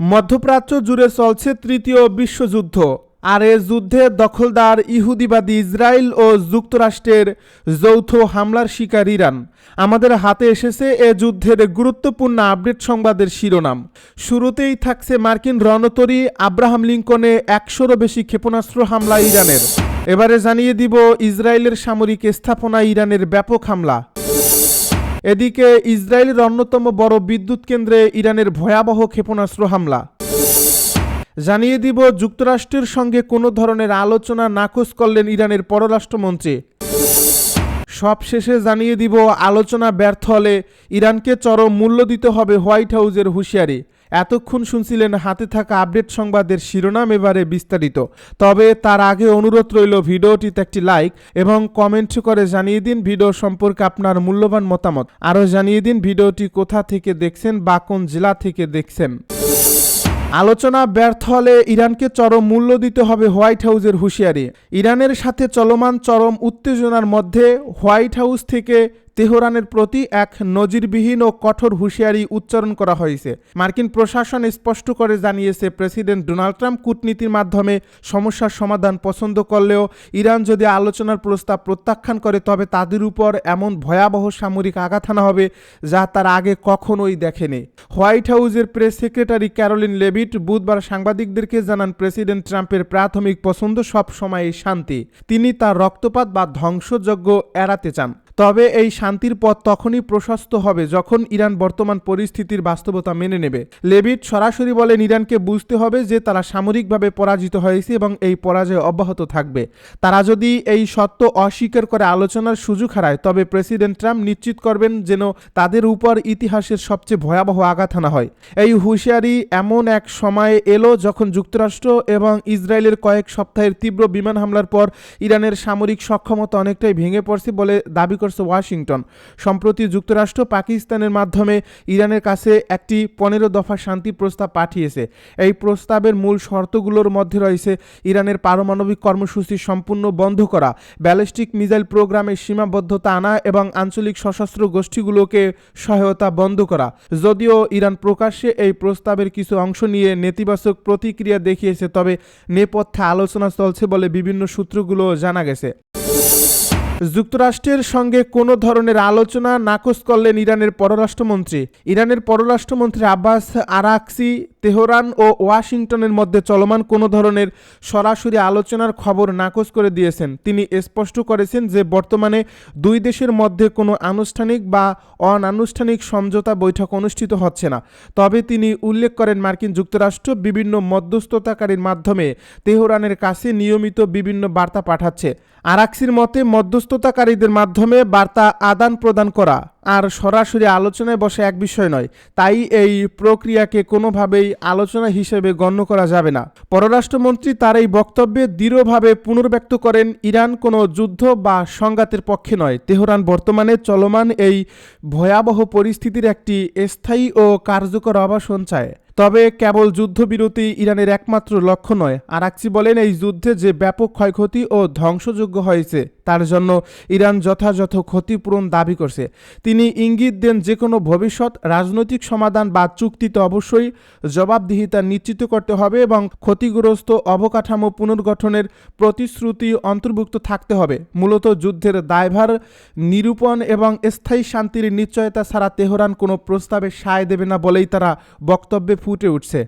মধ্যপ্রাচ্য জুড়ে চলছে তৃতীয় বিশ্বযুদ্ধ, আর এ যুদ্ধে দখলদার ইহুদিবাদী ইসরায়েল ও যুক্তরাষ্ট্রের যৌথ হামলার শিকার ইরান। আমাদের হাতে এসেছে এ যুদ্ধের গুরুত্বপূর্ণ আপডেট সংবাদের শিরোনাম। শুরুতেই থাকছে মার্কিন রণতরী আব্রাহাম লিঙ্কনে ১০০রও বেশি ক্ষেপণাস্ত্র হামলা ইরানের। এবারে জানিয়ে দিব ইসরায়েলের সামরিক স্থাপনায় ইরানের ব্যাপক হামলা। এদিকে ইসরায়েলের অন্যতম বড় বিদ্যুৎ কেন্দ্রে ইরানের ভয়াবহ ক্ষেপণাস্ত্র হামলা। জানিয়ে দিব যুক্তরাষ্ট্রের সঙ্গে কোনো ধরনের আলোচনা নাকচ করলেন ইরানের পররাষ্ট্রমন্ত্রী। সবশেষে জানিয়ে দিব আলোচনা ব্যর্থ হলে ইরানকে চরম মূল্য দিতে হবে হোয়াইট হাউসের হুঁশিয়ারি। এতক্ষণ শুনছিলেন হাতে থাকা আপডেট সংবাদের শিরোনাম, এবারে বিস্তারিত। তবে তার আগে অনুরোধ রইল ভিডিওটিতে একটি লাইক এবং কমেন্ট করে জানিয়ে দিন ভিডিও সম্পর্কে আপনার মূল্যবান মতামত। আরও জানিয়ে দিন ভিডিওটি কোথা থেকে দেখছেন বা কোন জেলা থেকে দেখছেন। আলোচনা ব্যর্থ হলে ইরানকে চরম মূল্য দিতে হবে হোয়াইট হাউসের হুঁশিয়ারি। ইরানের সাথে চলমান চরম উত্তেজনার মধ্যে হোয়াইট হাউস থেকে তেহরানের প্রতি এক নজিরবিহীন ও কঠোর হুঁশিয়ারি উচ্চারণ করা হয়েছে। মার্কিন প্রশাসন স্পষ্ট করে জানিয়েছে, প্রেসিডেন্ট ডোনাল্ড ট্রাম্প কূটনীতির মাধ্যমে সমস্যার সমাধান পছন্দ করলেও ইরান যদি আলোচনার প্রস্তাব প্রত্যাখ্যান করে তবে তাদের উপর এমন ভয়াবহ সামরিক আঘাত হানা হবে যা তার আগে কখনোই দেখেনি। হোয়াইট হাউসের প্রেস সেক্রেটারি ক্যারোলিন লেভিট বুধবার সাংবাদিকদেরকে জানান, প্রেসিডেন্ট ট্রাম্পের প্রাথমিক পছন্দ সব সময়ই শান্তি। তিনি তার রক্তপাত বা ধ্বংসযজ্ঞ এড়াতে চান। তবে এই শান্তির পথ তখনই প্রশস্ত হবে যখন ইরান বর্তমান পরিস্থিতির বাস্তবতা মেনে নেবে। লেভিট সরাসরি বলেন, ইরানকে বুঝতে হবে যে তারা সামরিকভাবে পরাজিত হয়েছে এবং এই পরাজয় অব্যাহত থাকবে। তারা যদি এই সত্য অস্বীকার করে আলোচনার সুযোগ হারায় তবে প্রেসিডেন্ট ট্রাম্প নিশ্চিত করবেন যেন তাদের উপর ইতিহাসের সবচেয়ে ভয়াবহ আঘাত হানা হয়। এই হুঁশিয়ারি এমন এক সময়ে এলো যখন যুক্তরাষ্ট্র এবং ইসরায়েলের কয়েক সপ্তাহের তীব্র বিমান হামলার পর ইরানের সামরিক সক্ষমতা অনেকটাই ভেঙে পড়ছে বলে দাবি করছে ওয়াশিংটন। সম্প্রতি যুক্তরাষ্ট্র পাকিস্তানের মাধ্যমে ইরানের কাছে একটি 15 দফা শান্তি প্রস্তাব পাঠিয়েছে। এই প্রস্তাবের মূল শর্তগুলোর মধ্যে রয়েছে ইরানের পারমাণবিক কর্মসূচি সম্পূর্ণ বন্ধ করা, ব্যালিস্টিক মিসাইল প্রোগ্রামে সীমাবদ্ধতা আনা এবং আঞ্চলিক সশস্ত্র গোষ্ঠীগুলোকে সহায়তা বন্ধ করা। যদিও ইরান প্রকাশ্যে এই প্রস্তাবের কিছু অংশ নিয়ে নেতিবাচক প্রতিক্রিয়া দেখিয়েছে, তবে নেপথ্যে আলোচনা চলছে বলে বিভিন্ন সূত্রগুলো জানা গেছে। যুক্তরাষ্ট্রের সঙ্গে কোনো ধরনের আলোচনা নাকচ করলেন ইরানের পররাষ্ট্রমন্ত্রী। ইরানের পররাষ্ট্রমন্ত্রী আব্বাস আরাকচি তেহরান ও ওয়াশিংটনের মধ্যে চলমান কোনো ধরনের সরাসরি আলোচনার খবর নাকচ করে দিয়েছেন। তিনি স্পষ্ট করেছেন যে বর্তমানে দুই দেশের মধ্যে কোনো আনুষ্ঠানিক বা অনানুষ্ঠানিক সমঝোতা বৈঠক অনুষ্ঠিত হচ্ছে না। তবে তিনি উল্লেখ করেন, মার্কিন যুক্তরাষ্ট্র বিভিন্ন মধ্যস্থতাকারীর মাধ্যমে তেহরানের কাছে নিয়মিত বিভিন্ন বার্তা পাঠাচ্ছে। আরাকচির মতে মধ্যস্থতাকারীদের মাধ্যমে বার্তা আদান প্রদান করা আর সরাসরি আলোচনায় বসে এক বিষয় নয়, তাই এই প্রক্রিয়াকে কোনোভাবেই আলোচনা হিসেবে গণ্য করা যাবে না। পররাষ্ট্রমন্ত্রী তার এই বক্তব্যে দৃঢ়ভাবে পুনর্ব্যক্ত করেন, ইরান কোনো যুদ্ধ বা সংঘাতের পক্ষে নয়। তেহরান বর্তমানে চলমান এই ভয়াবহ পরিস্থিতির একটি স্থায়ী ও কার্যকর আবাসন চায়। তবে কেবল যুদ্ধবিরতি ইরানের একমাত্র লক্ষ্য নয়। আরাকচি বলেন, এই যুদ্ধে যে ব্যাপক ক্ষয়ক্ষতি ও ধ্বংসযোগ্য হয়েছে তার জন্য ইরান যথাযথ ক্ষতিপূরণ দাবি করছে। তিনি ইঙ্গিত দেন, যে কোনো ভবিষ্যৎ রাজনৈতিক সমাধান বা চুক্তিতে অবশ্যই জবাবদিহিতা নিশ্চিত করতে হবে এবং ক্ষতিগ্রস্ত অবকাঠামো পুনর্গঠনের প্রতিশ্রুতি অন্তর্ভুক্ত থাকতে হবে। মূলত যুদ্ধের দায়ভার নিরূপণ এবং স্থায়ী শান্তির নিশ্চয়তা ছাড়া তেহরান কোনো প্রস্তাবে সায় দেবে না বলেই তারা বক্তব্যে ফুটে উঠছে।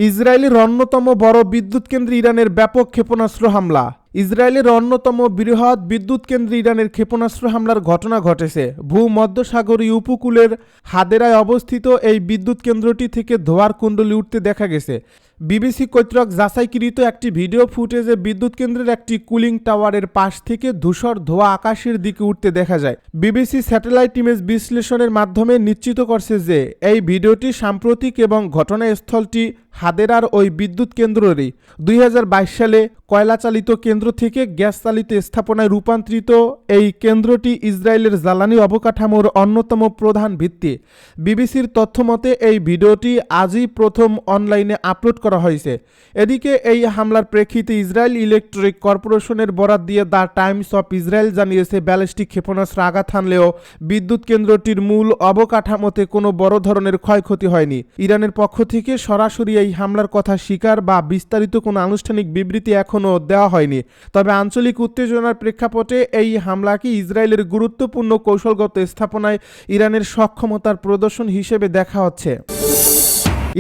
ইসরায়েলের অন্যতম বড় বিদ্যুৎ কেন্দ্রে ইরানের ব্যাপক ক্ষেপণাস্ত্র হামলা। ইসরায়েলের অন্যতম বৃহৎ বিদ্যুৎ কেন্দ্রে ইরানের ক্ষেপণাস্ত্র হামলার ঘটনা ঘটেছে। ভূমধ্যসাগরীয় উপকূলের হাদেরায় অবস্থিত এই বিদ্যুৎ কেন্দ্রটি থেকে ধোঁয়ার কুণ্ডলী উঠতে দেখা গেছে। বিবিসি কর্তৃক যাচাইকৃত একটি ভিডিও ফুটেজে বিদ্যুৎ কেন্দ্রের একটি কুলিং টাওয়ারের পাশ থেকে ধূসর ধোঁয়া আকাশের দিকে উঠতে দেখা যায়। বিবিসি স্যাটেলাইট ইমেজ বিশ্লেষণের মাধ্যমে নিশ্চিত করছে যে এই ভিডিওটি সাম্প্রতিক এবং ঘটনাস্থলটি হাদেরার ওই বিদ্যুৎ কেন্দ্রেরই 2022 সালে কয়লা চালিত কেন্দ্র থেকে গ্যাস চালিত স্থাপনায় রূপান্তরিত এই কেন্দ্রটি ইসরায়েলের জ্বালানি অবকাঠামোর অন্যতম প্রধান ভিত্তি। বিবিসির তথ্যমতে এই ভিডিওটি আজই প্রথম অনলাইনে আপলোড করা হয়েছে। এদিকে এই হামলার প্রেক্ষিতে ইসরায়েল ইলেকট্রিক কর্পোরেশনের বরাত দিয়ে দ্য টাইমস অফ ইসরায়েল জানিয়েছে, ব্যালিস্টিক ক্ষেপণাস্ত্র আঘাত হানলেও বিদ্যুৎ কেন্দ্রটির মূল অবকাঠামোতে কোনো বড় ধরনের ক্ষয়ক্ষতি হয়নি। ইরানের পক্ষ থেকে সরাসরি এই হামলার কথা স্বীকার বা বিস্তারিত কোনো আনুষ্ঠানিক বিবৃতি এখনও দেওয়া হয়নি। তবে আঞ্চলিক উত্তেজনার প্রেক্ষাপটে এই হামলাকে ইসরায়েলের গুরুত্বপূর্ণ কৌশলগত স্থাপনায় ইরানের সক্ষমতার প্রদর্শন হিসেবে দেখা হচ্ছে।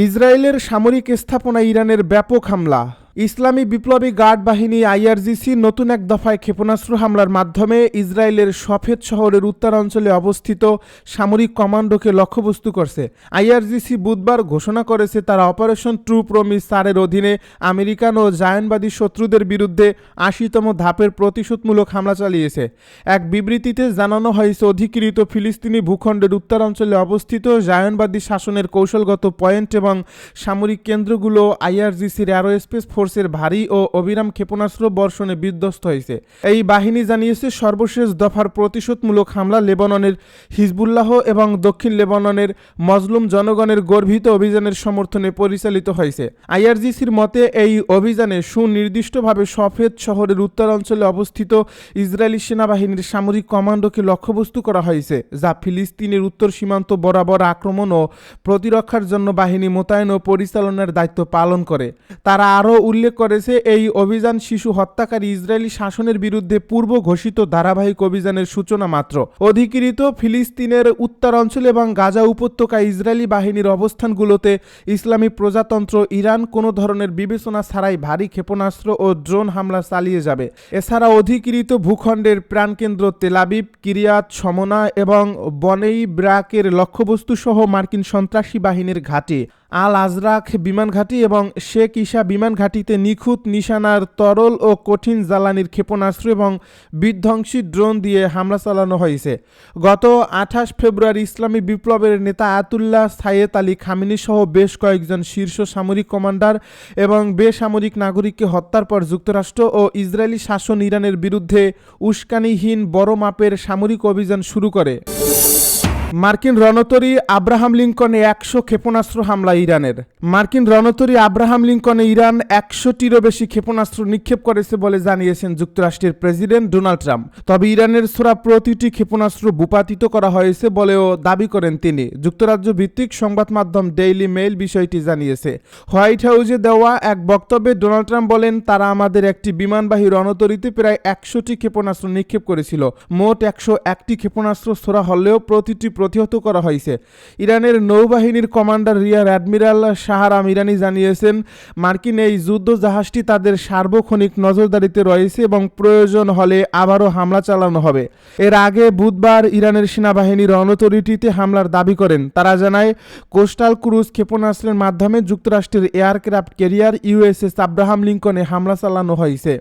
ইসরায়েলের সামরিক স্থাপনায় ইরানের ব্যাপক হামলা। ইসলামী বিপ্লবী গার্ড বাহিনী আইআরজিসি নতুন এক দফায় ক্ষেপণাস্ত্র হামলার মাধ্যমে ইসরায়েলের সফেদ শহরের উত্তরাঞ্চলে অবস্থিত সামরিক কমান্ডোকে লক্ষ্যবস্তু করছে। আইআরজিসি বুধবার ঘোষণা করেছে তারা অপারেশন ট্রু প্রমিস 4-এর অধীনে আমেরিকান ও জায়নবাদী শত্রুদের বিরুদ্ধে 80তম ধাপের প্রতিশোধমূলক হামলা চালিয়েছে। এক বিবৃতিতে জানানো হয়েছে, অধিকৃত ফিলিস্তিনি ভূখণ্ডের উত্তরাঞ্চলে অবস্থিত জায়নবাদী শাসনের কৌশলগত পয়েন্ট এবং সামরিক কেন্দ্রগুলো আইআরজিসির অ্যারোস্পেস ফোর্সের ভারী ও অবিরাম ক্ষেপণাস্ত্র বর্ষণে বিধ্বস্ত হয়েছে। এই বাহিনী জানিয়েছে সর্বশেষ দফার প্রতিশোধমূলক হামলা লেবাননের হিজবুল্লাহ এবং দক্ষিণ লেবাননের মজলুম জনগণের গর্বিত অভিযানের সমর্থনে পরিচালিত হয়েছে। আইআরজিসির মতে এই অভিযানে সুনির্দিষ্টভাবে সফেদ শহরের উত্তরাঞ্চলে অবস্থিত ইসরায়েলি সেনাবাহিনীর সামরিক কমান্ডোকে লক্ষ্যবস্তু করা হয়েছে, যা ফিলিস্তিনের উত্তর সীমান্ত বরাবর আক্রমণ ও প্রতিরক্ষার জন্য বাহিনী মোতায়েন ও পরিচালনার দায়িত্ব পালন করে। তারা আরও উল্লেখ করেছে, এই অভিযান শিশু হত্যাকারী ইসরায়েলি শাসনের বিরুদ্ধে পূর্ব ঘোষিত ধারাবাহিক অভিযানের সূচনা মাত্র। অধিকৃত ফিলিস্তিনের উত্তরাঞ্চল এবং গাজা উপত্যকায় ইসরায়েলি বাহিনীর অবস্থানগুলোতে ইসলামী প্রজাতন্ত্র ইরান কোনো ধরনের বিবেচনা ছাড়াই ভারী ক্ষেপণাস্ত্র ও ড্রোন হামলা চালিয়ে যাবে। এছাড়া অধিকৃত ভূখণ্ডের প্রাণকেন্দ্র তেল আবিব, কিরিয়াত শমনা এবং বনেই ব্রাকের লক্ষ্যবস্তু সহ মার্কিন সন্ত্রাসী বাহিনীর ঘাঁটি, আল আজরাক বিমান ঘাঁটি এবং শেখ ইসা বিমান ঘাঁটিতে নিখুঁত নিশানার তরল ও কঠিন জ্বালানির ক্ষেপণাস্ত্র এবং বিধ্বংসী ড্রোন দিয়ে হামলা চালানো হয়েছে। গত 28 ফেব্রুয়ারি ইসলামী বিপ্লবের নেতা আয়াতুল্লাহ সাইয়েদ আলী খামেনি সহ বেশ কয়েকজন শীর্ষ সামরিক কমান্ডার এবং বেসামরিক নাগরিককে হত্যার পর যুক্তরাষ্ট্র ও ইসরায়েলি শাসন ইরানের বিরুদ্ধে উস্কানিহীন বড় মাপের সামরিক অভিযান শুরু করে। মার্কিন রণতরী আব্রাহাম লিঙ্কনে 100 ক্ষেপণাস্ত্র হামলা ইরানের। মার্কিন রণতরী আব্রাহাম লিঙ্কনে ইরান 100টিরও বেশি ক্ষেপণাস্ত্র নিক্ষেপ করেছে বলে জানিয়েছেন যুক্তরাষ্ট্রের প্রেসিডেন্ট ডোনাল্ড ট্রাম্প। তবে ইরানের ছোড়া প্রতিটি ক্ষেপণাস্ত্র ভূপাতিত করা হয়েছে বলেও দাবি করেন তিনি। যুক্তরাজ্য ভিত্তিক সংবাদ মাধ্যম ডেইলি মেইল বিষয়টি জানিয়েছে। হোয়াইট হাউসে দেওয়া এক বক্তব্যে ডোনাল্ড ট্রাম্প বলেন, তারা আমাদের একটি বিমানবাহী রণতরীতে প্রায় 100টি ক্ষেপণাস্ত্র নিক্ষেপ করেছিল। মোট 101টি ক্ষেপণাস্ত্র ছোড়া হলেও প্রতিটি প্রতিহত করা হয়েছে। ইরানের নৌবাহিনীর কমান্ডার রিয়ার অ্যাডমিরাল শাহরাম ইরানি জানিয়েছেন, মার্কিন এই যুদ্ধ জাহাজটি তাদের সার্বক্ষণিক নজরদারিতে রয়েছে এবং প্রয়োজন হলে আবারও হামলা চালানো হবে। এর আগে বুধবার ইরানের সেনাবাহিনী রণতরীটিতে হামলার দাবি করেন। তারা জানায়, কোস্টাল ক্রুজ ক্ষেপণাস্ত্রের মাধ্যমে যুক্তরাষ্ট্রের এয়ারক্রাফট ক্যারিয়ার ইউএসএস আব্রাহাম লিঙ্কনে হামলা চালানো হয়েছে।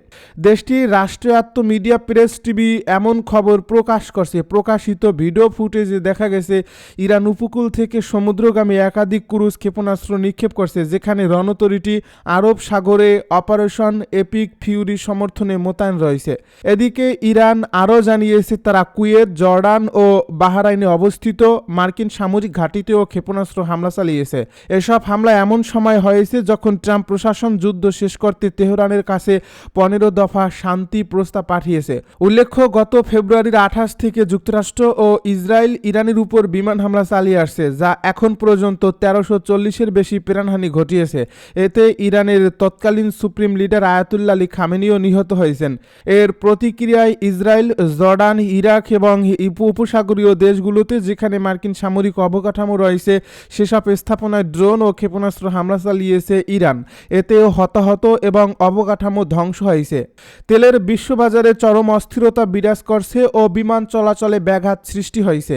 দেশটির রাষ্ট্রায়ত্ত মিডিয়া প্রেস টিভি এমন খবর প্রকাশ করছে। প্রকাশিত ভিডিও ফুটেজে দেখা গেছে ইরান উপকূল থেকে সমুদ্রগামী একাধিক ক্রুজ ক্ষেপণাস্ত্র নিক্ষেপ করছে, যেখানে রণতরীটি আরব সাগরে অপারেশন এপিক ফিউরি সমর্থনে মোতায়েন রয়েছে। এদিকে ইরান আরও জানিয়েছে তারা কুয়েত, জর্ডান ও বাহরাইনে অবস্থিত মার্কিন সামরিক ঘাঁটিতেও ক্ষেপণাস্ত্র হামলা চালিয়েছে। এসব হামলা এমন সময় হয়েছে যখন ট্রাম্প প্রশাসন যুদ্ধ শেষ করতে তেহরানের কাছে 15 দফা শান্তি প্রস্তাব পাঠিয়েছে। উল্লেখ্য, গত ফেব্রুয়ারির 28 থেকে যুক্তরাষ্ট্র ও ইসরায়েল ইরানের উপর বিমান হামলা চালিয়ে আসছে, যা এখন পর্যন্ত 1340-এর বেশি প্রাণহানি ঘটিয়েছে। এতে ইরানের তৎকালীন সুপ্রিম লিডার আয়াতুল্লাহ আলী খামেনিও নিহত হয়েছেন। এর প্রতিক্রিয়ায় ইসরায়েল, জর্ডান, ইরাক এবং উপসাগরীয় দেশগুলোতে যেখানে মার্কিন সামরিক অবকাঠামো রয়েছে সেসব স্থাপনায় ড্রোন ও ক্ষেপণাস্ত্র হামলা চালিয়েছে ইরান। এতেও হতাহত এবং অবকাঠামো ধ্বংস হয়েছে। তেলের বিশ্ববাজারে চরম অস্থিরতা বিরাজ করছে ও বিমান চলাচলে ব্যাঘাত সৃষ্টি হয়েছে।